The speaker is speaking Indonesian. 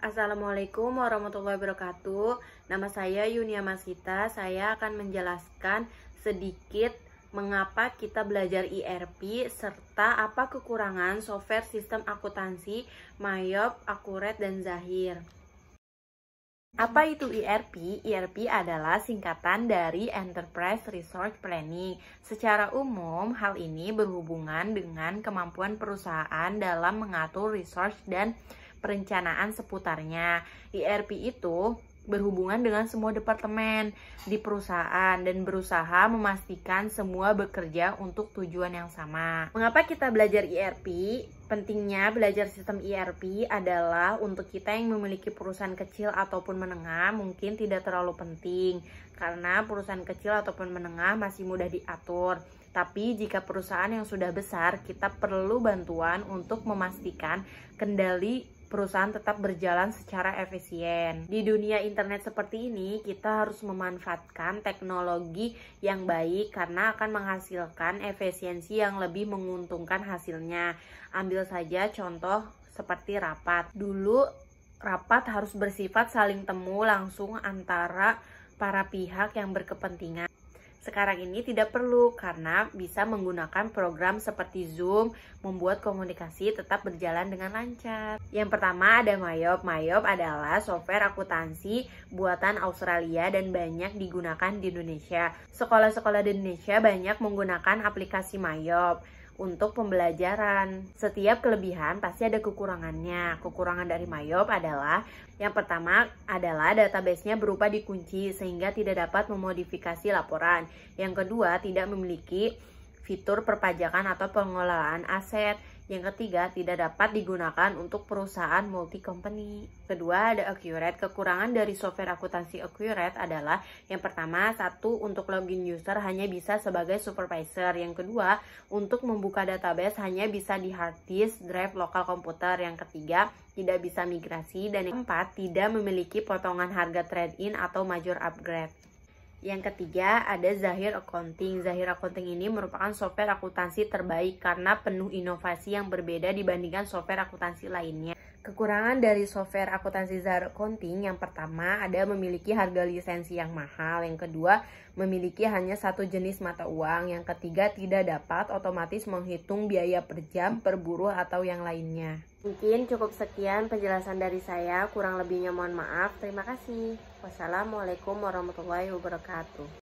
Assalamualaikum warahmatullahi wabarakatuh. Nama saya Yunia Masita. Saya akan menjelaskan sedikit mengapa kita belajar IRP serta apa kekurangan software sistem akuntansi Mayop, Accurate, dan Zahir. Apa itu IRP? IRP adalah singkatan dari Enterprise Resource Planning. Secara umum, hal ini berhubungan dengan kemampuan perusahaan dalam mengatur resource dan perencanaan seputarnya. IRP itu berhubungan dengan semua departemen di perusahaan dan berusaha memastikan semua bekerja untuk tujuan yang sama. Mengapa kita belajar IRP? Pentingnya belajar sistem IRP adalah untuk kita yang memiliki perusahaan kecil ataupun menengah mungkin tidak terlalu penting karena perusahaan kecil ataupun menengah masih mudah diatur. Tapi jika perusahaan yang sudah besar, kita perlu bantuan untuk memastikan kendali perusahaan tetap berjalan secara efisien. Di dunia internet seperti ini, kita harus memanfaatkan teknologi yang baik karena akan menghasilkan efisiensi yang lebih menguntungkan hasilnya. Ambil saja contoh seperti rapat. Dulu rapat harus bersifat saling temu langsung antara para pihak yang berkepentingan. Sekarang ini tidak perlu karena bisa menggunakan program seperti Zoom membuat komunikasi tetap berjalan dengan lancar. Yang pertama ada Mayop. Mayop adalah software akuntansi buatan Australia dan banyak digunakan di Indonesia. Sekolah-sekolah di Indonesia banyak menggunakan aplikasi Mayop untuk pembelajaran. Setiap kelebihan pasti ada kekurangannya. Kekurangan dari Mayop adalah yang pertama adalah database-nya berupa dikunci sehingga tidak dapat memodifikasi laporan. Yang kedua, tidak memiliki fitur perpajakan atau pengelolaan aset. Yang ketiga, tidak dapat digunakan untuk perusahaan multi-company. Kedua, ada Accurate. Kekurangan dari software akuntansi Accurate adalah yang pertama, satu, untuk login user hanya bisa sebagai supervisor. Yang kedua, untuk membuka database hanya bisa di hard disk, drive lokal komputer. Yang ketiga, tidak bisa migrasi. Dan yang keempat, tidak memiliki potongan harga trade-in atau major upgrade. Yang ketiga ada Zahir Accounting. Zahir Accounting ini merupakan software akuntansi terbaik karena penuh inovasi yang berbeda dibandingkan software akuntansi lainnya. Kekurangan dari software akuntansi Zahir Accounting yang pertama ada memiliki harga lisensi yang mahal. Yang kedua memiliki hanya satu jenis mata uang. Yang ketiga tidak dapat otomatis menghitung biaya per jam, per buruh atau yang lainnya. Mungkin cukup sekian penjelasan dari saya, kurang lebihnya mohon maaf. Terima kasih. Wassalamualaikum warahmatullahi wabarakatuh.